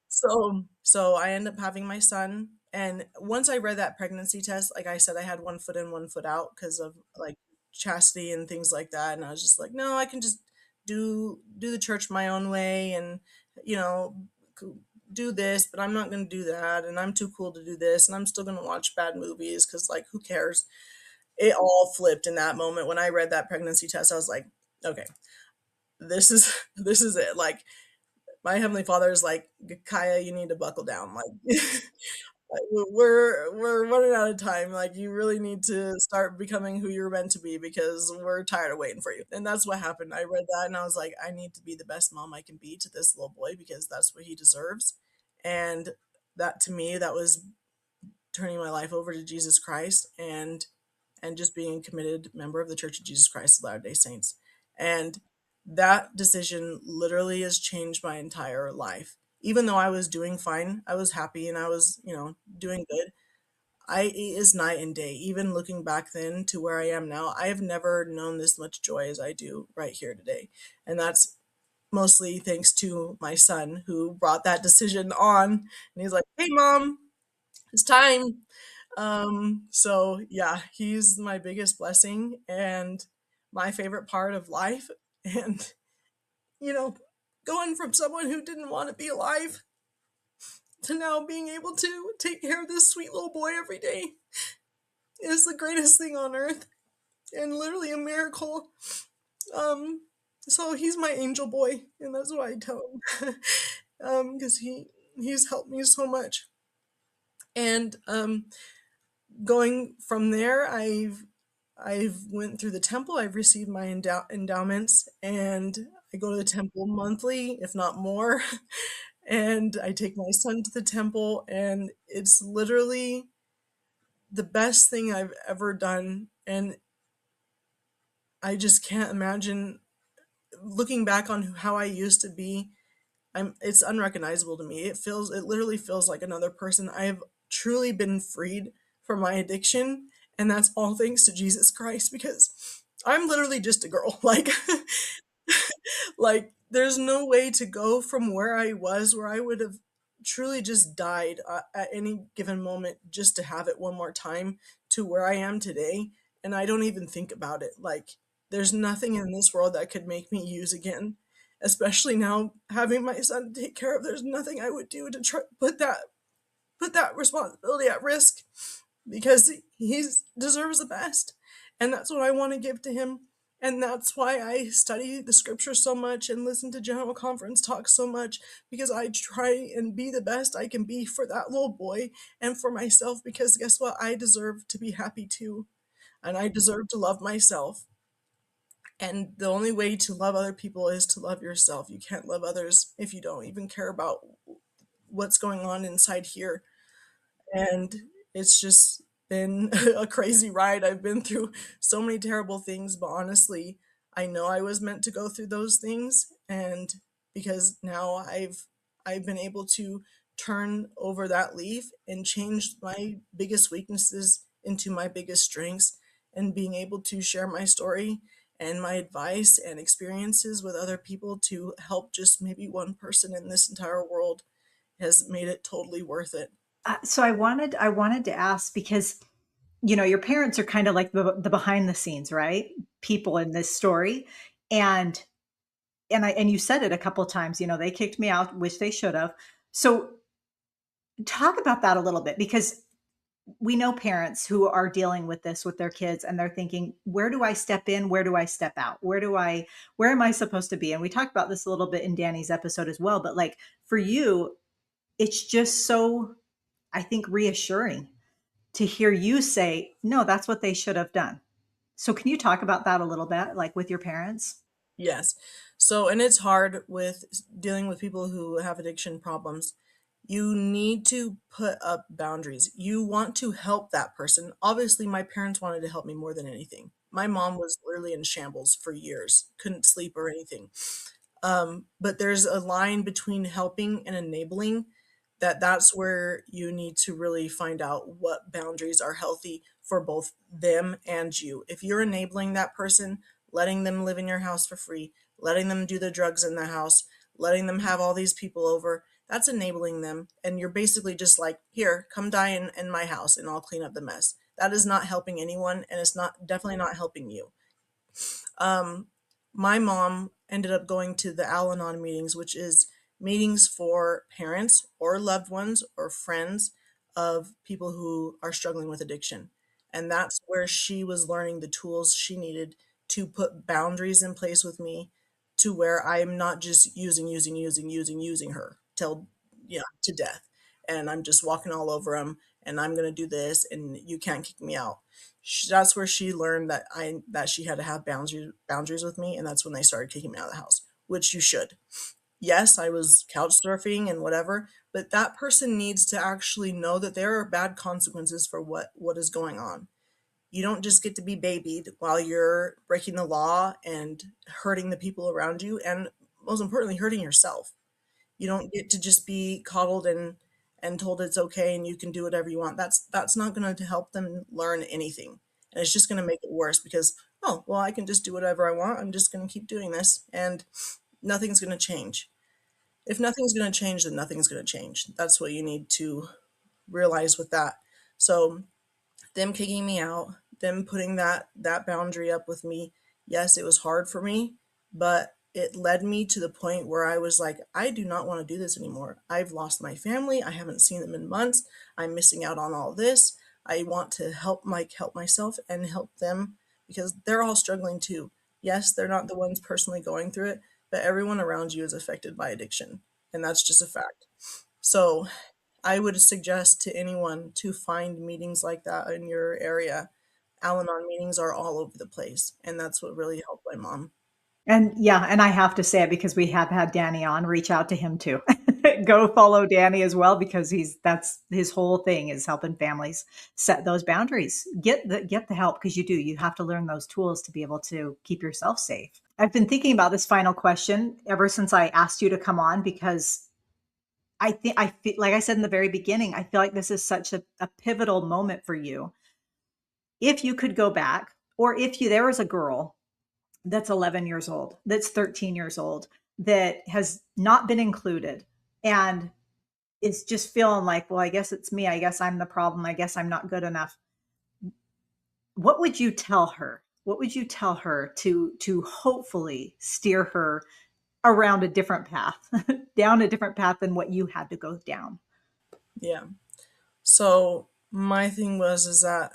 so I end up having my son, and once I read that pregnancy test, like I said, I had one foot in, one foot out because of like chastity and things like that, and I was just like, no, I can just do the church my own way, and you know, do this, but I'm not going to do that, and I'm too cool to do this, and I'm still going to watch bad movies because like who cares? It all flipped in that moment when I read that pregnancy test. I was like, okay, this is this is it. Like, my heavenly father is like, Kiaya, you need to buckle down. Like, like, we're running out of time. Like, you really need to start becoming who you're meant to be because we're tired of waiting for you. And that's what happened. I read that and I was like, I need to be the best mom I can be to this little boy because that's what he deserves. And that, to me, that was turning my life over to Jesus Christ and just being a committed member of the Church of Jesus Christ of Latter-day Saints. And that decision literally has changed my entire life. Even though I was doing fine, I was happy and I was, doing good. It is night and day. Even looking back then to where I am now, I have never known this much joy as I do right here today. And that's mostly thanks to my son who brought that decision on. And he's like, hey, mom, it's time. So yeah, he's my biggest blessing and my favorite part of life. And, you know, going from someone who didn't want to be alive to now being able to take care of this sweet little boy every day is the greatest thing on earth and literally a miracle. Um, so he's my angel boy, and that's what I tell him. Because he's helped me so much. And going from there, I've went through the temple. I've received my endowments, and I go to the temple monthly, if not more. And I take my son to the temple, and it's literally the best thing I've ever done. And I just can't imagine looking back on how I used to be. It's unrecognizable to me. It literally feels like another person. I have truly been freed from my addiction, and that's all thanks to Jesus Christ because I'm literally just a girl. Like, Like, there's no way to go from where I was, where I would have truly just died at any given moment just to have it one more time, to where I am today. And I don't even think about it. Like, there's nothing in this world that could make me use again. Especially now having my son to take care of, there's nothing I would do to try put that responsibility at risk, because he deserves the best, and that's what I want to give to him. And that's why I study the scripture so much and listen to general conference talks so much, because I try and be the best I can be for that little boy and for myself, because guess what, I deserve to be happy too, and I deserve to love myself. And the only way to love other people is to love yourself. You can't love others if you don't even care about what's going on inside here. And it's just been a crazy ride. I've been through so many terrible things, but honestly, I know I was meant to go through those things, and because now I've been able to turn over that leaf and change my biggest weaknesses into my biggest strengths, and being able to share my story and my advice and experiences with other people to help just maybe one person in this entire world has made it totally worth it. So I wanted to ask because your parents are kind of like the behind the scenes, right? People in this story, and and you said it a couple of times. They kicked me out, which they should have. So talk about that a little bit because we know parents who are dealing with this with their kids and they're thinking, where do I step in? Where do I step out? Where am I supposed to be? And we talked about this a little bit in Danny's episode as well. But like for you, it's just so, I think, reassuring to hear you say, no, that's what they should have done. So can you talk about that a little bit, like with your parents? Yes. So, and it's hard with dealing with people who have addiction problems. You need to put up boundaries. You want to help that person. Obviously, my parents wanted to help me more than anything. My mom was literally in shambles for years, couldn't sleep or anything. But there's a line between helping and enabling, that's where you need to really find out what boundaries are healthy for both them and you. If you're enabling that person, letting them live in your house for free, letting them do the drugs in the house, letting them have all these people over, that's enabling them. And you're basically just like, here, come die in my house and I'll clean up the mess. That is not helping anyone, and it's not definitely not helping you. Um, my mom ended up going to the Al Anon meetings, which is meetings for parents or loved ones or friends of people who are struggling with addiction. And that's where she was learning the tools she needed to put boundaries in place with me, to where I'm not just using her till, yeah, to death. And I'm just walking all over them and I'm going to do this and you can't kick me out. That's where she learned that she had to have boundaries with me, and that's when they started kicking me out of the house, which you should. Yes, I was couch surfing and whatever, but that person needs to actually know that there are bad consequences for what is going on. You don't just get to be babied while you're breaking the law and hurting the people around you, and most importantly hurting yourself. You don't get to just be coddled and told it's okay and you can do whatever you want. That's not going to help them learn anything. And it's just going to make it worse, because, oh, well, I can just do whatever I want. I'm just going to keep doing this and nothing's going to change. If nothing's going to change, then nothing's going to change. That's what you need to realize with that. So them kicking me out, them putting that boundary up with me. Yes, it was hard for me, but it led me to the point where I was like, I do not want to do this anymore. I've lost my family. I haven't seen them in months. I'm missing out on all this. I want to help myself and help them, because they're all struggling too. Yes, they're not the ones personally going through it, but everyone around you is affected by addiction, and that's just a fact. So I would suggest to anyone to find meetings like that in your area. Al Anon meetings are all over the place, and that's what really helped my mom. And yeah, and I have to say it because we have had Danny on, reach out to him too. Go follow Danny as well because that's his whole thing is helping families set those boundaries. Get the help because you have to learn those tools to be able to keep yourself safe. I've been thinking about this final question ever since I asked you to come on because I feel like I said in the very beginning, I feel like this is such a pivotal moment for you. If you could go back, or if you there was a girl that's 11 years old, that's 13 years old, that has not been included and is just feeling like, well, I guess it's me. I guess I'm the problem. I guess I'm not good enough. What would you tell her? What would you tell her to hopefully steer her around a different path, down a different path than what you had to go down? Yeah. So my thing was is that,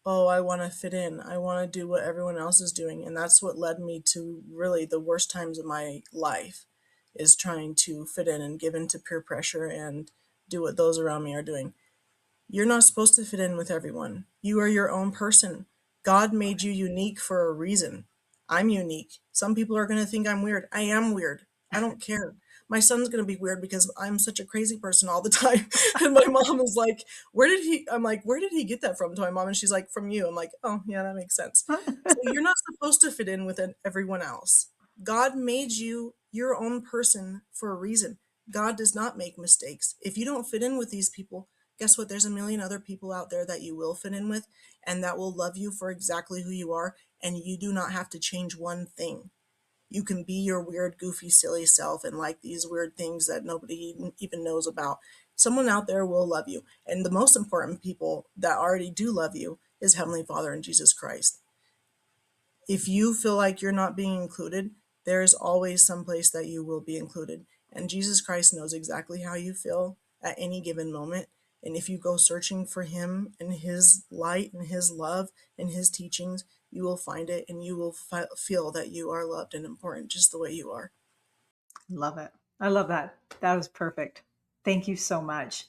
oh, I want to fit in. I want to do what everyone else is doing, and that's what led me to really the worst times of my life, is trying to fit in and give in to peer pressure and do what those around me are doing. You're not supposed to fit in with everyone. You are your own person. God made you unique for a reason. I'm unique. Some people are going to think I'm weird. I am weird. I don't care. My son's going to be weird because I'm such a crazy person all the time. And my mom is like, I'm like, where did he get that from, to my mom? And she's like, from you. I'm like, oh, yeah, that makes sense. So you're not supposed to fit in with everyone else. God made you your own person for a reason. God does not make mistakes. If you don't fit in with these people, guess what? There's a million other people out there that you will fit in with and that will love you for exactly who you are. And you do not have to change one thing. You can be your weird, goofy, silly self and like these weird things that nobody even knows about. Someone out there will love you. And the most important people that already do love you is Heavenly Father and Jesus Christ. If you feel like you're not being included, there is always some place that you will be included. And Jesus Christ knows exactly how you feel at any given moment. And if you go searching for him and his light and his love and his teachings, you will find it, and you will feel that you are loved and important just the way you are. Love it. I love that. That was perfect. Thank you so much.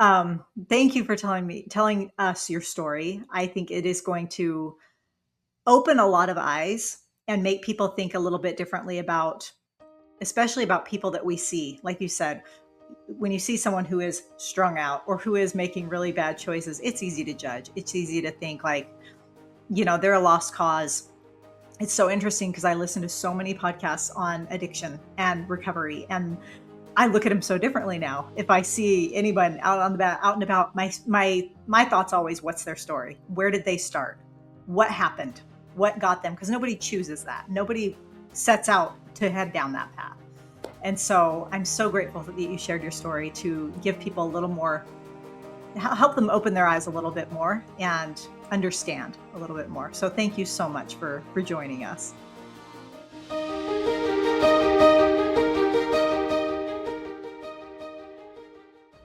Thank you for telling us your story. I think it is going to open a lot of eyes and make people think a little bit differently about, especially about people that we see. Like you said, when you see someone who is strung out or who is making really bad choices, it's easy to judge. It's easy to think like, they're a lost cause. It's so interesting because I listen to so many podcasts on addiction and recovery, and I look at them so differently now. If I see anyone out and about, my thoughts always, what's their story? Where did they start? What happened? What got them? Because nobody chooses that. Nobody sets out to head down that path. And so I'm so grateful that you shared your story to give people a little more, help them open their eyes a little bit more and understand a little bit more. So thank you so much for joining us.